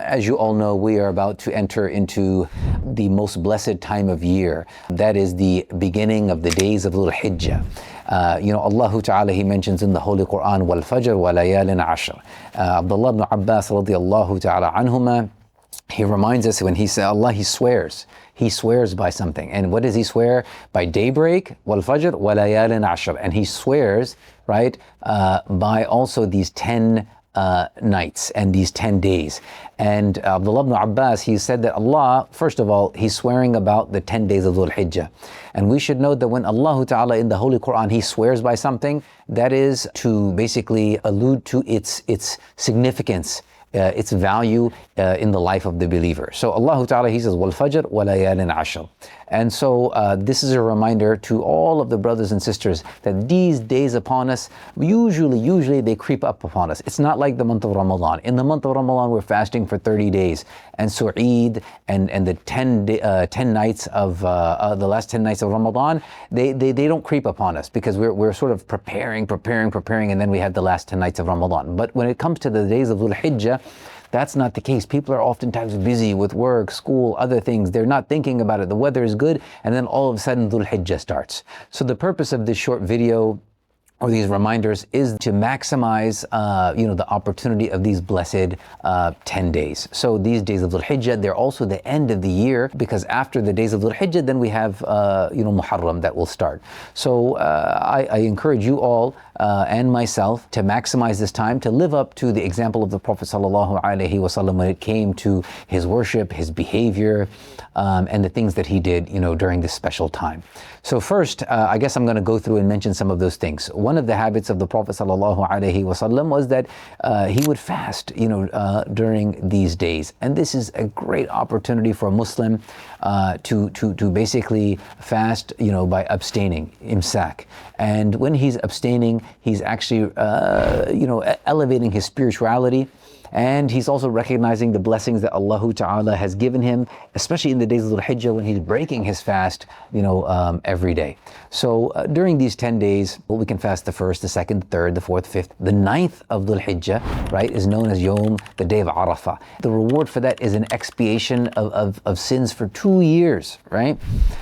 As you all know, we are about to enter into the most blessed time of year. That is the beginning of the days of Dhul Hijjah. Allah Ta'ala, He mentions in the Holy Quran, wal-Fajr wa layalin ashr. Abdullah ibn Abbas radiyallahu ta'ala anhuma, he reminds us when he says, Allah, He swears. He swears by something. And what does He swear? By daybreak, wal-Fajr wa layalin ashr. And He swears, right, by also these 10 nights and these 10 days. And Abdullah ibn Abbas, he said that Allah, first of all, He's swearing about the 10 days of Dhul Hijjah. And we should note that when Allah Ta'ala in the Holy Quran, He swears by something, that is to basically allude to its significance, its value in the life of the believer. So Allah Ta'ala, He says, wal-Fajr wa layalin ashr. And so this is a reminder to all of the brothers and sisters that these days upon us, usually they creep up upon us. It's not like the month of Ramadan. In the month of Ramadan, we're fasting for 30 days. And so Eid and the 10 nights of, the last 10 nights of Ramadan, they don't creep upon us because we're sort of preparing, and then we have the last 10 nights of Ramadan. But when it comes to the days of Dhul Hijjah, that's not the case. People are oftentimes busy with work, school, other things. They're not thinking about it. The weather is good, and then all of a sudden Dhul Hijjah starts. So the purpose of this short video or these reminders is to maximize the opportunity of these blessed 10 days. So these days of Dhul Hijjah, they're also the end of the year, because after the days of Dhul Hijjah, then we have Muharram that will start. So I encourage you all and myself to maximize this time to live up to the example of the Prophet sallallahu alaihi wasallam when it came to his worship, his behavior, and the things that he did during this special time. So first, I guess I'm going to go through and mention some of those things. One of the habits of the Prophet sallallahu alaihi wasallam was that he would fast during these days, and this is a great opportunity for a Muslim to basically fast by abstaining, imsak. And when he's abstaining, he's actually elevating his spirituality, and he's also recognizing the blessings that Allah Ta'ala has given him, especially in the days of Dhul Hijjah when he's breaking his fast every day. So during these 10 days, we can fast the 1st, the 2nd, the 3rd, the 4th, 5th. The 9th of Dhul Hijjah, right, is known as Yom, the day of Arafah. The reward for that is an expiation of sins for 2 years, right?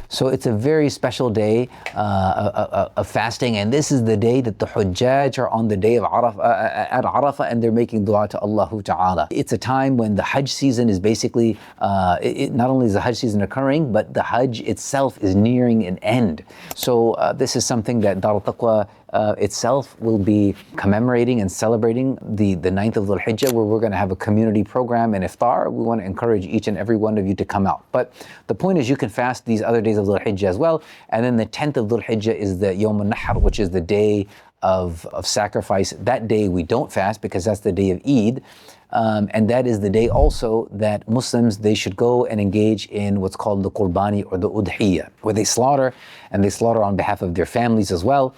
So it's a very special day of fasting, and this is the day that the Hujjaj are on the day of Arafah, at Arafah, and they're making dua to Allah Ta'ala. It's a time when the Hajj season is basically, not only is the Hajj season occurring, but the Hajj itself is nearing an end. So this is something that Dar al-Taqwa itself will be commemorating and celebrating the 9th of Dhul Hijjah, where we're going to have a community program and iftar. We want to encourage each and every one of you to come out. But the point is, you can fast these other days of Dhul Hijjah as well. And then the 10th of Dhul Hijjah is the Yom al-Nahar, which is the day of sacrifice. That day we don't fast because that's the day of Eid. And that is the day also that Muslims, they should go and engage in what's called the Qurbani or the Udhiya, where they slaughter, and they slaughter on behalf of their families as well.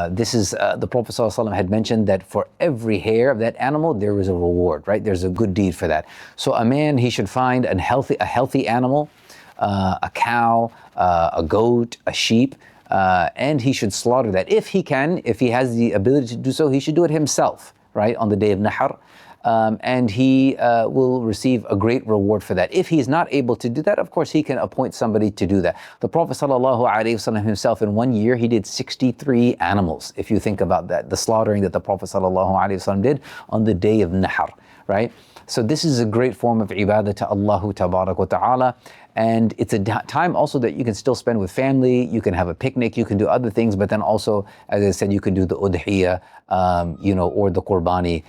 This is, the Prophet ﷺ had mentioned that for every hair of that animal, there is a reward, right? There's a good deed for that. So a man, he should find a healthy animal, a cow, a goat, a sheep, and he should slaughter that. If he can, if he has the ability to do so, he should do it himself, right, on the day of Nahar. And he will receive a great reward for that. If he's not able to do that, of course, he can appoint somebody to do that. The Prophet ﷺ himself, in 1 year, he did 63 animals. If you think about that, the slaughtering that the Prophet ﷺ did on the day of Nahar, right? So this is a great form of ibadah to Allah Tabarak wa Ta'ala. And it's a time also that you can still spend with family, you can have a picnic, you can do other things, but then also, as I said, you can do the udhiyah, or the qurbani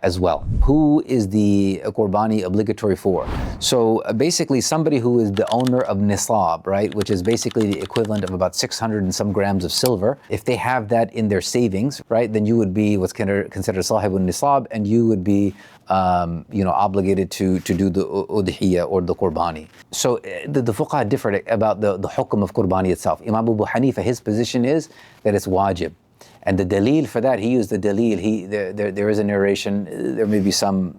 as well. Who is the qurbani obligatory for? So basically somebody who is the owner of nisab, right, which is basically the equivalent of about 600 and some grams of silver. If they have that in their savings, right, then you would be what's considered sahibun nisab, and you would be obligated to do the udhiyah or the qurbani. So the fuqaha differed about the hukm of qurbani itself. Imam Abu Hanifa, his position is that it's wajib. And the dalil for that, he used the dalil. There is a narration. There may be some,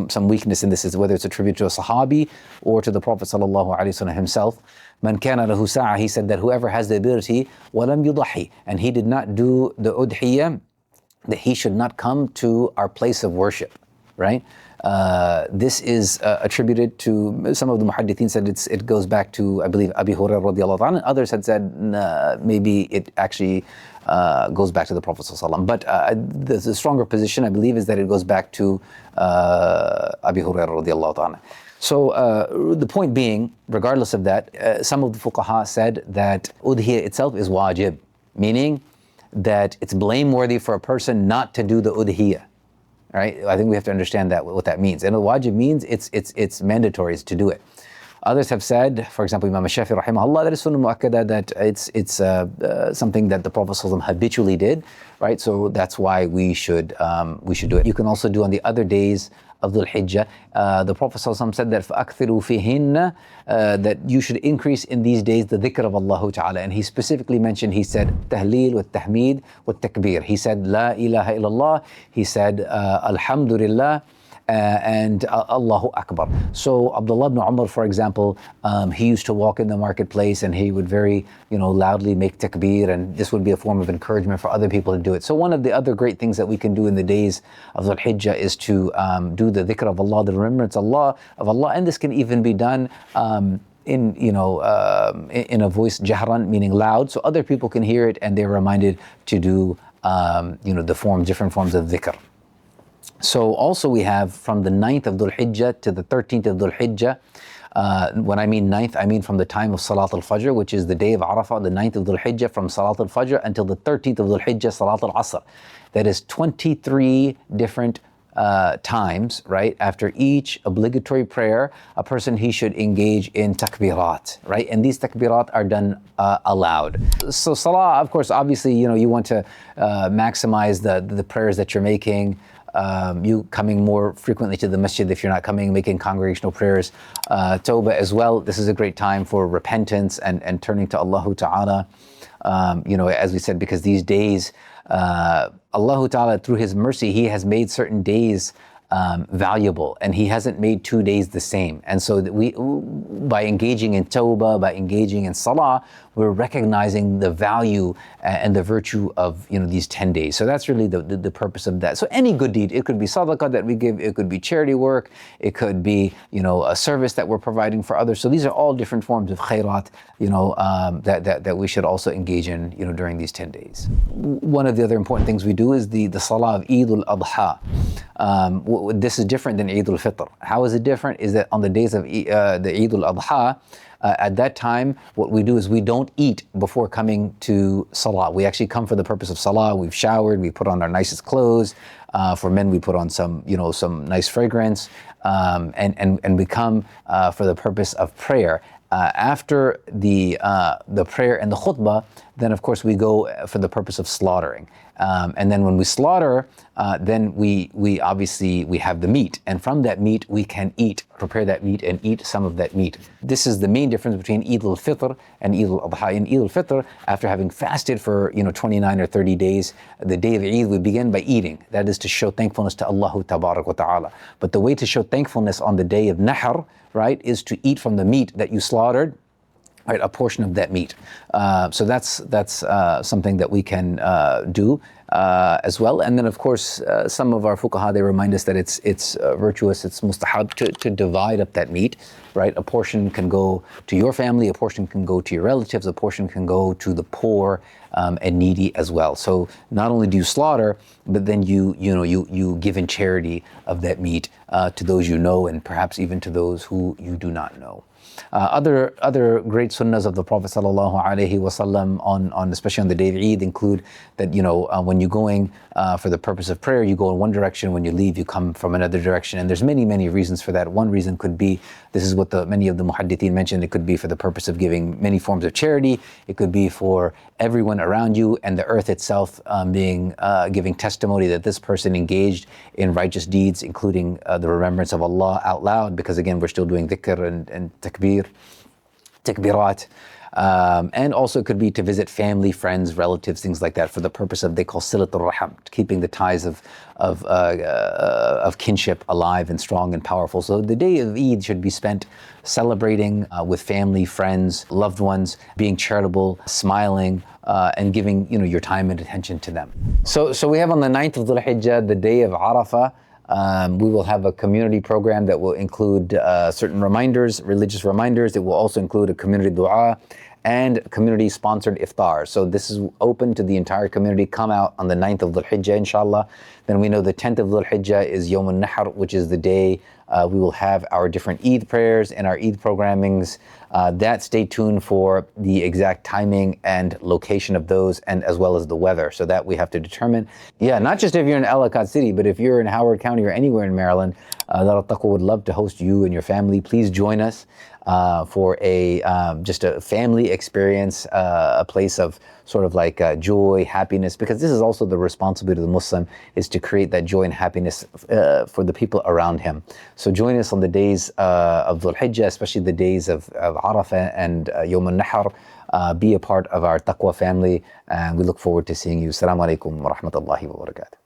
some weakness in this, is whether it's attributed to a Sahabi or to the Prophet sallallahu alaihi wasallam himself. Man kana lahu sa'a, he said that whoever has the ability, walam yudahi, and he did not do the udhiyah, that he should not come to our place of worship, right? This is attributed to, some of the muhaddithin said it goes back to, I believe, Abi Hurairah radiallahu anhu. Others had said maybe it actually goes back to the Prophet sallallahu alaihi wasallam. But the stronger position, I believe, is that it goes back to Abi Hurairah radiallahu anhu. So the point being, regardless of that, some of the fuqaha said that udhiya itself is wajib, meaning that it's blameworthy for a person not to do the udhiya. Right? I think we have to understand that, what that means. And wajib means it's mandatory to do it. Others have said, for example, Imam Shafi rahimahullah, that is sunnah mu'akkada, that it's something that the Prophet ﷺ habitually did, right? So that's why we should do it. You can also do on the other days of Dhul Hijjah. The Prophet ﷺ said that فَأَكْثِرُوا فِيهِنَّ, that you should increase in these days the dhikr of Allah Ta'ala. And he specifically mentioned, he said, tahleel wa tahmeed wa takbir. He said, la ilaha illallah. He said, alhamdulillah. And Allahu Akbar. So Abdullah ibn Umar, for example, he used to walk in the marketplace and he would very, loudly make takbir, and this would be a form of encouragement for other people to do it. So one of the other great things that we can do in the days of Dhul Hijjah is to do the dhikr of Allah, the remembrance of Allah, and this can even be done in a voice jahran, meaning loud, so other people can hear it and they're reminded to do different forms of dhikr. So also we have from the 9th of Dhul Hijjah to the 13th of Dhul Hijjah. When I mean 9th, I mean from the time of Salat al-Fajr, which is the day of Arafah, the 9th of Dhul Hijjah, from Salat al-Fajr until the 13th of Dhul Hijjah, Salat al-Asr. That is 23 different times, right? After each obligatory prayer, a person, he should engage in takbirat, right? And these takbirat are done aloud. So Salah, of course, obviously, you want to maximize the prayers that you're making. You coming more frequently to the masjid if you're not coming, making congregational prayers. Tawbah as well. This is a great time for repentance and turning to Allah Ta'ala. As we said, because these days, Allah Ta'ala, through His mercy, He has made certain days valuable, and He hasn't made 2 days the same. And so that by engaging in tawbah, by engaging in salah, we're recognizing the value and the virtue of these 10 days. So that's really the purpose of that. So any good deed, it could be sadaqah that we give, it could be charity work, it could be a service that we're providing for others. So these are all different forms of khairat, that we should also engage in during these 10 days. One of the other important things we do is the Salah of Eid al-Adha. This is different than Eid al-Fitr. How is it different? Is that on the days of the Eid al-Adha, at that time, what we do is we don't eat before coming to Salah. We actually come for the purpose of Salah. We've showered, we put on our nicest clothes. For men, we put on some nice fragrance, and we come for the purpose of prayer. After the prayer and the khutbah, then of course we go for the purpose of slaughtering. And then when we slaughter, then we obviously have the meat, and from that meat we can prepare that meat and eat some of that meat. This is the main difference between Eid al-Fitr and Eid al-Adha. In Eid al-Fitr, after having fasted for 29 or 30 days, the day of Eid we begin by eating. That is to show thankfulness to Allah Tabarak wa Ta'ala. But the way to show thankfulness on the day of Nahar, right, is to eat from the meat that you slaughtered, right, a portion of that meat. So that's something that we can do as well. And then of course, some of our fuqaha, they remind us that it's virtuous, it's mustahab to divide up that meat, right? A portion can go to your family, a portion can go to your relatives, a portion can go to the poor and needy as well. So not only do you slaughter, but then you give in charity of that meat to those you know, and perhaps even to those who you do not know. Other great sunnahs of the Prophet sallallahu alaihi wasallam on especially on the day of Eid include that when you're going for the purpose of prayer, you go in one direction. When you leave, you come from another direction. And there's many reasons for that. One reason could be, this is what many of the muhaddithin mentioned, it could be for the purpose of giving many forms of charity. It could be for everyone around you and the earth itself giving testimony that this person engaged in righteous deeds, including the remembrance of Allah out loud, because again, we're still doing dhikr and takbirat. And also it could be to visit family, friends, relatives, things like that, for the purpose of, they call silat al-raham, keeping the ties of kinship alive and strong and powerful. So the day of Eid should be spent celebrating with family, friends, loved ones, being charitable, smiling, and giving your time and attention to them. So we have on the 9th of Dhul Hijjah, the day of Arafah. We will have a community program that will include certain reminders, religious reminders. It will also include a community dua and community-sponsored iftar. So this is open to the entire community. Come out on the 9th of Dhul Hijjah, inshallah. Then we know the 10th of Dhul Hijjah is al-Nahar, which is the day we will have our different Eid prayers and our Eid programmings. Stay tuned for the exact timing and location of those, and as well as the weather. So that we have to determine. Yeah, not just if you're in Ellicott City, but if you're in Howard County or anywhere in Maryland, Dar al-Taqwa would love to host you and your family. Please join us for just a family experience, a place of sort of like joy, happiness, because this is also the responsibility of the Muslim, is to create that joy and happiness for the people around him. So join us on the days of Dhul Hijjah, especially the days of Arafah and al-Nahar. Be a part of our Taqwa family, and we look forward to seeing you. Assalamu alaikum wa rahmatullahi wa barakatuh.